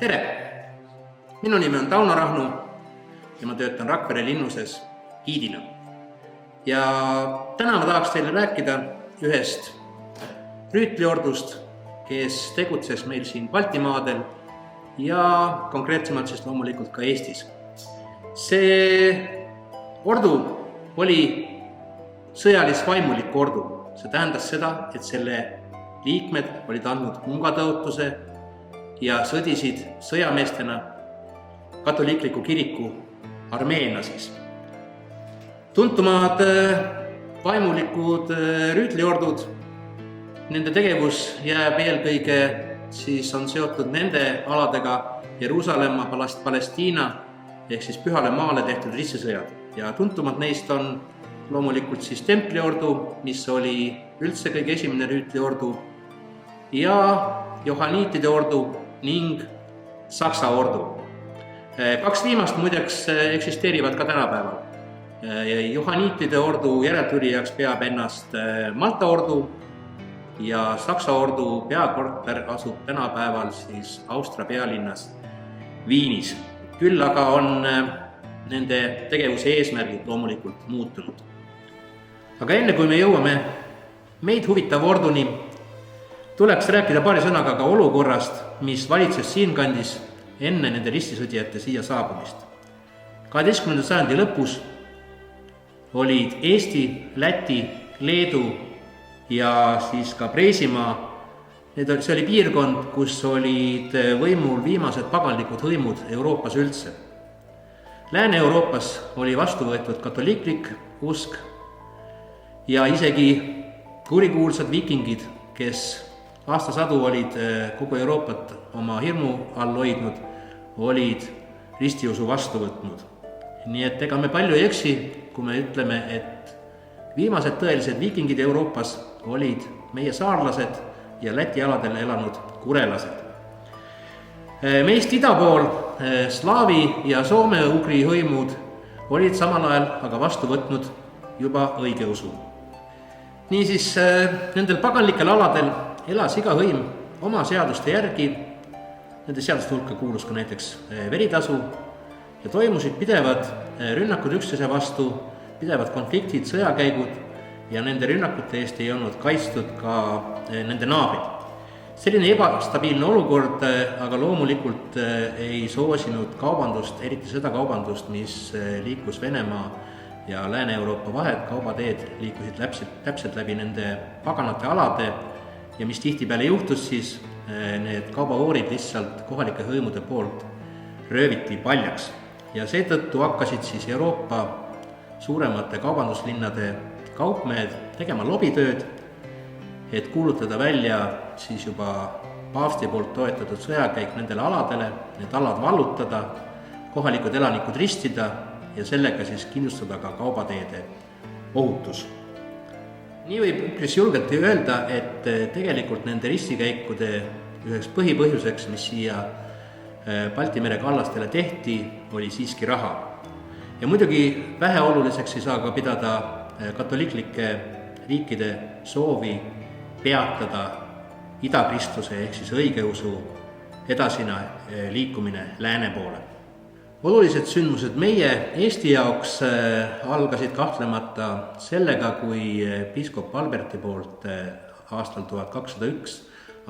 Tere! Minu nimi on Tauno Rahnu ja ma töötan Rakvere linnuses giidina. Ja täna ma tahaks teile rääkida ühest rüütliordust, kes tegutses meil siin Baltimaadel ja konkreetsemalt siis loomulikult ka Eestis. See ordu oli sõjalis-vaimulik ordu. See tähendas seda, et selle liikmed olid andnud mungatõotuse ja sõdisid sõjameestena katoliikliku kiriku armeena siis. Tuntumad vaimulikud rüütliordud, nende tegevus jääb eelkõige siis on seotud nende aladega Jeruusalemma, Palestiina ehk siis Pühale maale tehtud ristisõjad. Ja tuntumad neist on loomulikult siis templiordu, mis oli üldse kõige esimene rüütliordu, ja johaniitide ordu ning Saksa ordu. Kaks viimast muideks eksisteerivad ka tänapäeval. Johaniitide ordu järeltulijaks peab ennast Malta ordu ja Saksa ordu peakorter asub tänapäeval siis Austria pealinnas Viinis. Küll aga on nende tegevuse eesmärgid loomulikult muutunud. Aga enne kui me jõuame meid huvitav orduni, tuleks rääkida paari sõnaga ka olukorrast, mis valitses siinkandis enne nende ristisõdijate siia saabumist. 12. sajandi lõpus olid Eesti, Läti, Leedu ja siis ka Preisimaa. See oli piirkond, kus olid võimul viimased paganlikud hõimud Euroopas üldse. Lääne-Euroopas oli vastu võetud katoliiklik usk ja isegi kurikuulsad vikingid, kes aastasadu olid kogu Euroopat oma hirmu all hoidnud, olid ristiusu vastu võtnud. Nii et ega me palju ei eksi, kui me ütleme, et viimased tõelised vikingid Euroopas olid meie saarlased ja Läti aladel elanud kurelased. Meist ida pool slaavi ja soome-ugri hõimud olid samal ajal aga vastu võtnud juba õigeusu. Niisiis nendel paganlikel aladel elas iga hõim oma seaduste järgi, nende seaduste hulka kuulus ka näiteks veritasu ja toimusid pidevad rünnakud üksteise vastu, pidevad konfliktid, sõjakäigud ja nende rünnakute eest ei olnud kaitstud ka nende naabrid. Selline ebastabiilne olukord aga loomulikult ei soosinud kaubandust, eriti seda kaubandust, mis liikus Venemaa ja Lääne-Euroopa vahet, kaubateed liikusid täpselt läbi nende paganate alade ja mis tihtipeale juhtus siis, need kaubavoorid lihtsalt kohalike hõimude poolt rööviti paljaks. Ja seetõttu hakkasid siis Euroopa suuremate kaubanduslinnade kaupmehed tegema lobitööd, et kuulutada välja siis juba paavsti poolt toetatud sõjakäik nendele aladele, need alad vallutada, kohalikud elanikud ristida ja sellega siis kindlustada ka kaubateede ohutus. Nii võib üpris julgelt öelda, et tegelikult nende ristikäikude üheks põhipõhjuseks, mis siia Balti mere kallastele tehti, oli siiski raha. Ja muidugi väheoluliseks ei saa ka pidada katoliiklike riikide soovi peatada idakristluse ehk siis õigeusu edasine liikumine lääne poole. Olulised sündmused meie Eesti jaoks algasid kahtlemata sellega, kui piiskop Alberti poolt aastal 1201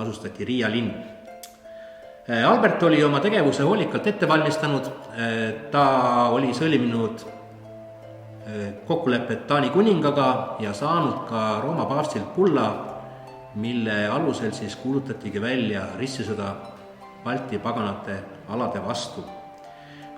asustati Riia linn. Albert oli oma tegevuse hoolikalt ette valmistanud, ta oli sõlminud kokkulepped Taani kuningaga ja saanud ka Rooma paavstilt bulla, mille alusel siis kuulutatigi välja ristisõda Balti paganate alade vastu.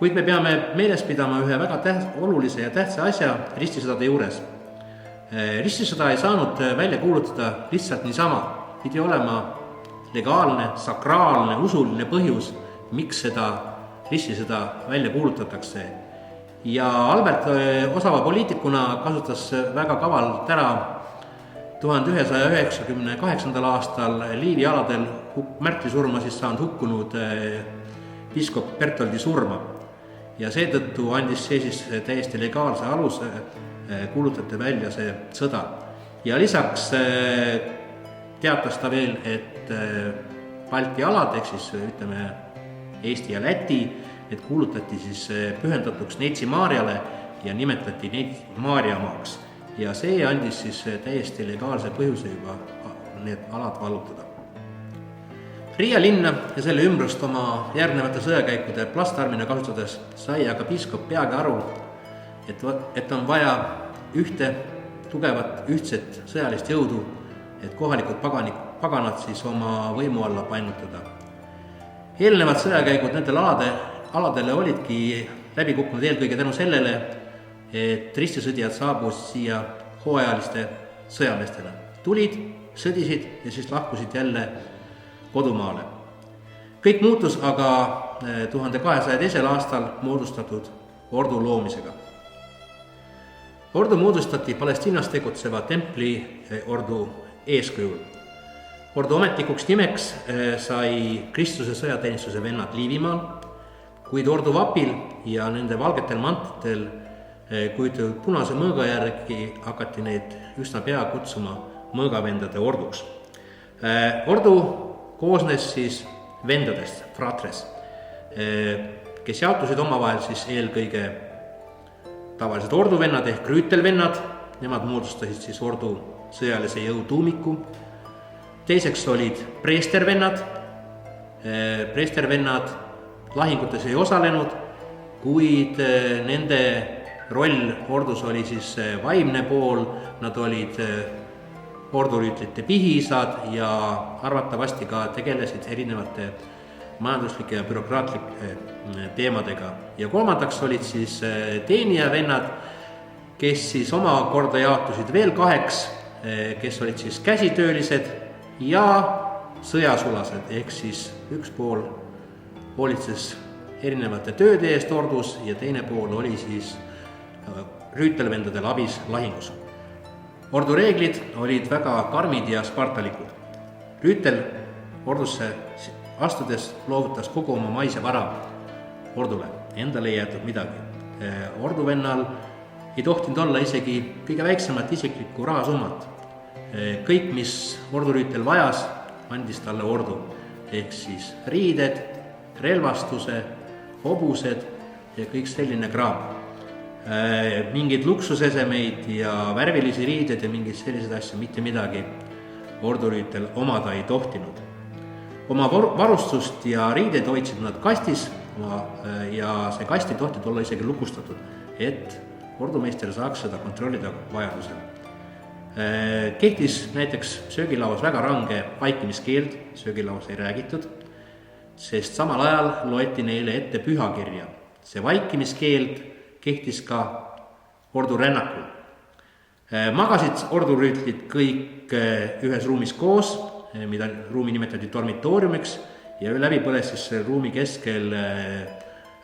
Kuid me peame meeles pidama ühe väga olulise ja tähtsa asja ristisõdade juures. Ristisõda ei saanud välja kuulutada lihtsalt niisama, pidi olema legaalne, sakraalne, usuline põhjus, miks seda ristisõda välja kuulutatakse. Ja Albert osava poliitikuna kasutas väga kavalt ära 1198. aastal Liivi aladel märtrisurma siis saanud hukkunud piiskop Bertoldi surma. Ja seetõttu andis see siis täiesti legaalse aluse, kuulutati välja see sõda. Ja lisaks teatas ta veel, et Balti alad, ehk siis ütleme Eesti ja Läti, need kuulutati siis pühendatuks Neitsi Maarjale ja nimetati neid Maarjamaaks. Ja see andis siis täiesti legaalse põhjuse juba need alad vallutada. Riia linna ja selle ümbrust oma järgnevate sõjakäikude plastarmina kasutades sai aga piiskop peagi aru, et on vaja ühte tugevat ühtset sõjalist jõudu, et kohalikud paganad siis oma võimu alla painutada. Eelnevad sõjakäigud nendel aladele olidki läbi kukkunud eelkõige tänu sellele, et ristisõdijad saabusid siia hooajaliste sõjameestena. Tulid, sõdisid ja siis lahkusid jälle kodumaale. Kõik muutus aga 1202. aastal moodustatud ordu loomisega. Ordu moodustati Palestiinas tegutseva templi ordu eeskujul. Ordu ametlikuks nimeks sai Kristuse sõjateenistuse vennad Liivimaal, kuid ordu vapil ja nende valgetel mantlitel kujutatud punase mõõga järgi hakati neid üsna pea kutsuma mõõgavendade orduks. Ordu koosnes siis vendadest, fratres, kes jaotusid omavahel siis eelkõige tavalised orduvennad ehk rüütelvennad, nemad moodustasid siis ordu sõjalise jõu tuumiku. Teiseks olid preestervennad. Preestervennad lahingutes ei osalenud, kuid nende roll ordus oli siis vaimne pool, nad olid ordurüütlite pihiisad ja arvatavasti ka tegelesid erinevate majanduslike ja bürokraatlike teemadega. Ja kolmandaks olid siis teenijavennad, kes siis omakorda jaotusid veel kaheks, kes olid siis käsitöölised ja sõjasulased, ehk siis üks pool hoolitses erinevate tööde eest ordus ja teine pool oli siis rüütelvendadel abis lahingus. Ordu reeglid olid väga karmid ja spartalikud. Rüütel ordusse astudes loovutas kogu oma maise vara ordule, endale ei jäetud midagi. Orduvennal ei tohtinud olla isegi kõige väiksemat isiklikku rahasummat. Kõik, mis ordurüütel vajas, andis talle ordu, ehk siis riided, relvastuse, hobused ja kõik selline kraam. Mingid luksusesemeid ja värvilisi riided ja mingid sellised asja, mitte midagi ordurüütel omada ei tohtinud. Oma varustust ja riideid hoidsid nad kastis ja see kast ei tohtinud olla isegi lukustatud, et ordumeister saaks seda kontrollida vajadusel. Kehtis näiteks söögilauas väga range vaikimiskeeld, söögilauas ei räägitud, sest samal ajal loeti neile ette pühakirja. See vaikimiskeeld kehtis ka ordurännakul. Magasid ordurüütlid kõik ühes ruumis koos, mida ruumi nimetati dormitooriumiks ja läbi põles siis ruumi keskel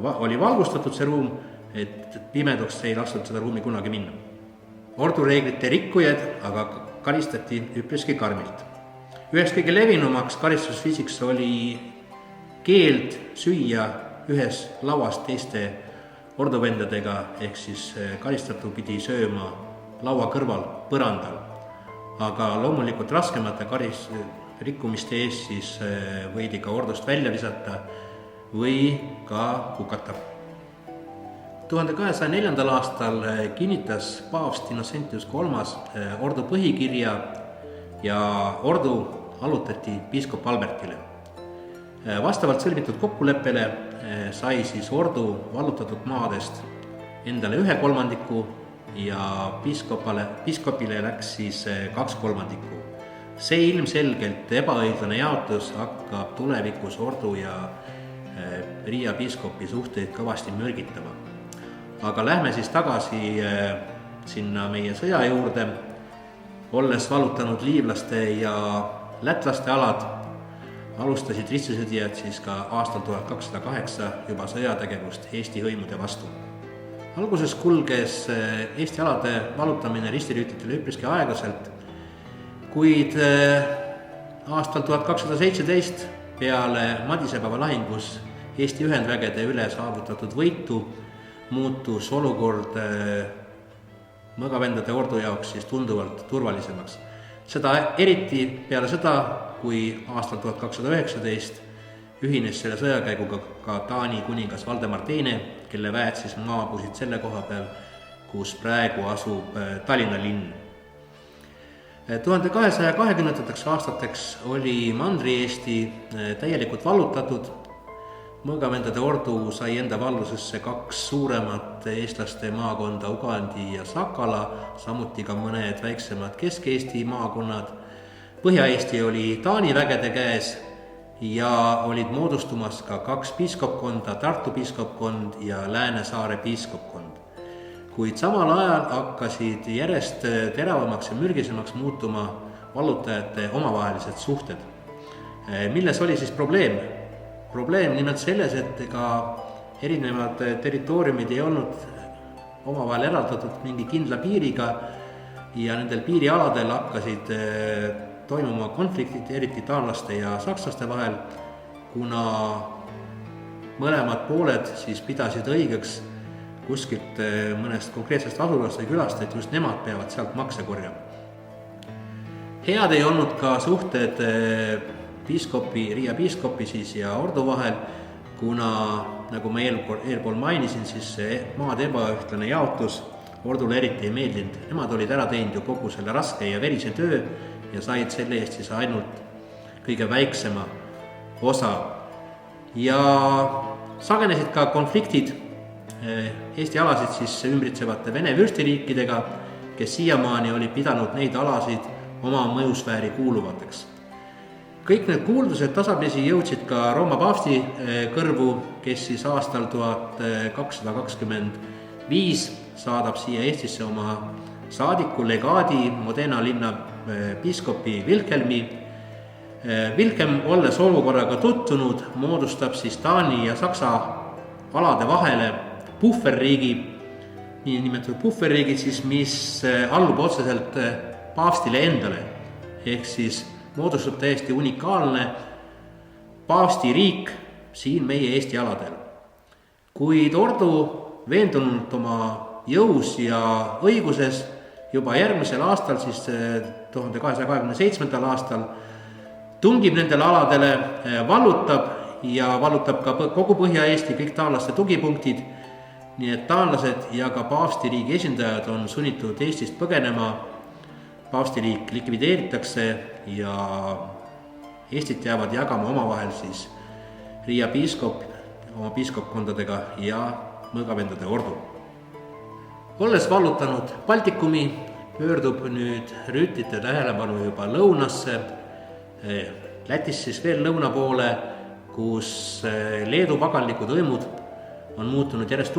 oli valgustatud see ruum, et pimedaks ei lastud seda ruumi kunagi minna. Ordureeglite rikkujad aga karistati üpriski karmilt. Üheks kõige levinumaks karistusviisiks oli keeld süüa ühes lauas teiste orduvendadega, ehk siis karistatu pidi sööma laua kõrval põrandal. Aga loomulikult raskemate rikkumiste eest siis võidi ka ordust välja visata või ka hukata. 1204. aastal kinnitas paavst Innocentius III ordu põhikirja ja ordu allutati piiskop Albertile. Vastavalt sõlmitud kokkuleppele sai siis ordu vallutatud maadest endale 1/3 ja piiskopile läks siis 2/3. See ilmselgelt ebaõiglane jaotus hakkab tulevikus ordu ja Riia piiskopi suhteid kõvasti mürgitama. Aga lähme siis tagasi sinna meie sõja juurde. Olles vallutanud liivlaste ja lätlaste alad, alustasid ristisõdijad siis ka aastal 1208 juba sõjategevust Eesti hõimude vastu. Alguses kulges Eesti alade vallutamine ristirüütlitele üpriski aeglaselt, kuid aastal 1217 peale Madisepäeva lahingus Eesti ühendvägede üle saavutatud võitu muutus olukord mõõgavendade ordu jaoks siis tunduvalt turvalisemaks. Seda eriti peale seda, kui aastal 1219 ühines selle sõjakäiguga ka Taani kuningas Valdemar Teine, kelle väed siis maabusid selle koha peal, kus praegu asub Tallinna linn. 1220. aastateks oli Mandri-Eesti täielikult vallutatud. Mõõgavendade ordu sai enda vallusesse 2 suuremat eestlaste maakonda Ugandi ja Sakala, samuti ka mõned väiksemad Kesk-Eesti maakonnad. Põhja-Eesti oli Taani vägede käes ja olid moodustumas ka 2 piiskopkonda, Tartu piiskopkond ja Läänesaare piiskopkond. Kuid samal ajal hakkasid järjest teravamaks ja mürgisemaks muutuma vallutajate omavahelised suhted. Milles oli siis probleem? Probleem nimelt selles, et ega erinevad territooriumid ei olnud omavahel eraldatud mingi kindla piiriga ja nendel piirialadel hakkasid toimuma konfliktid, eriti taanlaste ja sakslaste vahel, kuna mõlemad pooled siis pidasid õigeks kuskilt mõnest konkreetsest asulast või külast, et just nemad peavad sealt makse korjama. Head ei olnud ka suhted Riia piiskopi siis ja ordu vahel, kuna nagu ma eelpool mainisin, siis see maade ebaühtlane jaotus ordule eriti ei meeldinud. Nemad olid ära teinud ju kogu selle raske ja verise töö ja said selle eest siis ainult kõige väiksema osa. Ja sagenesid ka konfliktid Eesti alasid siis ümbritsevate Vene vürstiriikidega, kes siiamaani oli pidanud neid alasid oma mõjusfääri kuuluvateks. Kõik need kuuldused tasapisi jõudsid ka Rooma paavsti kõrvu, kes siis aastal 1225 saadab siia Eestisse oma saadiku legaadi Modena linna piiskopi Vilhelmi. Vilhelm, olles olukorraga tuttunud, moodustab siis Taani ja Saksa alade vahele puhverriigi, nii nimetatud puhverriigi siis, mis allub otseselt paavstile endale, ehk siis moodustab täiesti unikaalne paavsti riik siin meie Eesti aladel. Kuid ordu veendunult oma jõus ja õiguses juba järgmisel aastal, siis 1227. aastal, tungib nendele aladele, vallutab ka kogu Põhja-Eesti, kõik taanlaste tugipunktid, nii et taanlased ja ka paavstiriigi esindajad on sunnitud Eestist põgenema, paavstiriik likvideeritakse ja Eestit jäävad jagama omavahel siis Riia piiskop oma piiskopkondadega ja mõõgavendade ordu. Olles vallutanud Baltikumi, pöördub nüüd rüütlite tähelepanu juba lõunasse, Lätis siis veel lõuna poole, kus Leedu paganlikud võimud on muutunud järjest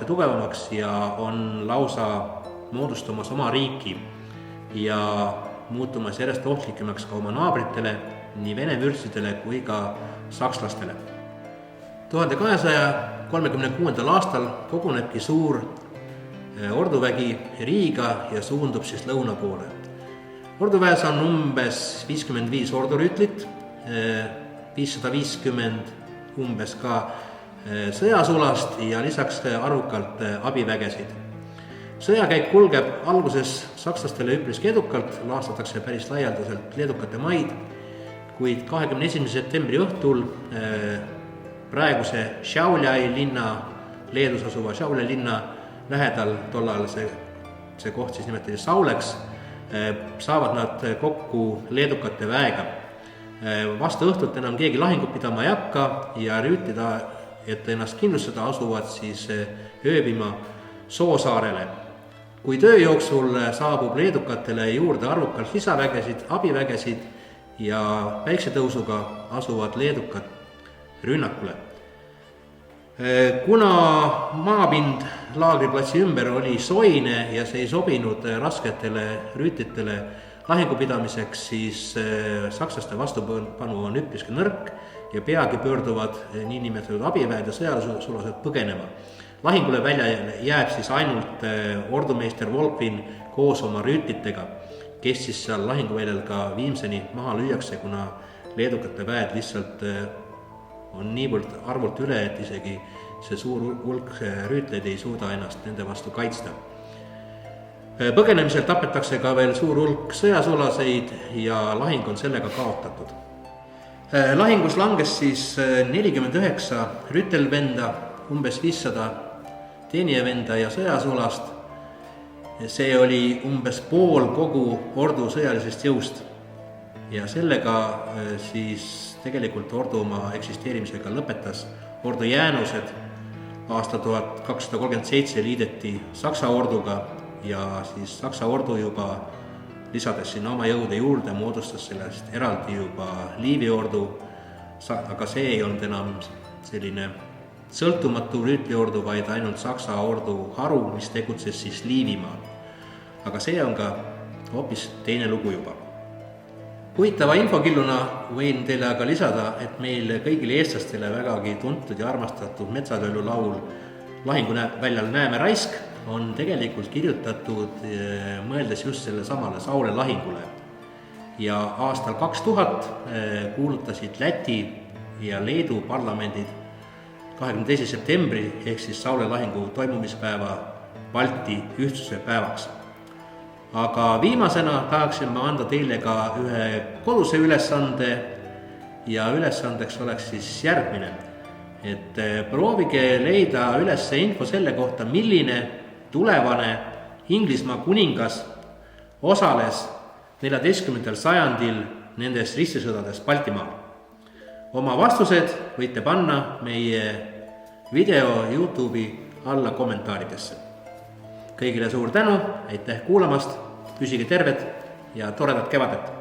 tugevamaks ja on lausa moodustamas oma riiki ja muutumas järjest ohtlikemaks ka oma naabritele, nii Vene vürstidele kui ka sakslastele. 1236. aastal kogunebki suur orduvägi Riiga ja suundub siis lõuna poole. Orduväes on umbes 55 ordurüütlit, 550 umbes ka sõjasulast ja lisaks arvukalt abivägesid. Sõjakäik kulgeb alguses sakslastele üpriski edukalt, laastatakse päris laialdaselt leedukate maid, kuid 21. septembri õhtul praeguse Šiauliai linna, Leedus asuva Šiauliai linna lähedal, tollal see koht siis nimetati Sauleks, saavad nad kokku leedukate väega. Vastu õhtult enam keegi lahingut pidama ei hakka ja rüütlida, et ennast kindlustada, asuvad siis ööbima Soosaarele. Kui töö jooksul saabub leedukatele juurde arvukalt lisavägesid, abivägesid ja päiksetõusuga asuvad leedukad rünnakule. Kuna maapind laagriplatsi ümber oli soine ja see ei sobinud rasketele rüütlitele lahingupidamiseks, siis sakslaste vastupanu on üpriski nõrk ja peagi pöörduvad niinimetatud abiväed ja sõjalisulased põgenema. Lahingule välja jääb siis ainult ordumeister Volpin koos oma rüütlitega, kes siis seal lahinguväljal ka viimseni maha lüüakse, kuna leedukate väed lihtsalt on niivõrd arvult üle, et isegi see suur hulk rüütleid ei suuda ennast nende vastu kaitsta. Põgenemisel tapetakse ka veel suur hulk sõjasulaseid ja lahing on sellega kaotatud. Lahingus langes siis 49 rütelvenda, umbes 500 teenijavenda ja sõjasulast. See oli umbes pool kogu ordu sõjalisest jõust ja sellega siis tegelikult ordu oma eksisteerimisega lõpetas. Ordu jäänused aasta 1237 liideti Saksa orduga ja siis Saksa ordu juba lisades sinna oma jõude juurde, moodustas sellest eraldi juba Liivi ordu, aga see ei olnud enam selline sõltumatu rüütliordu, vaid ainult Saksa ordu haru, mis tegutses siis Liivimaal. Aga see on ka hoopis teine lugu juba. Huvitava infokilluna võin teile aga lisada, et meil kõigile eestlastele vägagi tuntud ja armastatud metsatöölu laul Lahinguväljal näeme raisk on tegelikult kirjutatud mõeldes just selle samale Saule lahingule. Ja aastal 2000 kuulutasid Läti ja Leedu parlamendid 22. septembri ehk siis Saule lahingu toimumispäeva Balti ühtsuse päevaks. Aga viimasena tahaksin ma anda teile ka ühe koduse ülesande ja ülesandeks oleks siis järgmine, et proovige leida üles info selle kohta, milline tulevane Inglismaa kuningas osales 14. sajandil nendes ristisõdades Baltimaal. Oma vastused võite panna meie video YouTube'i alla kommentaaridesse. Kõigile suur tänu, aitäh kuulamast, püsige terved ja toredat kevadet!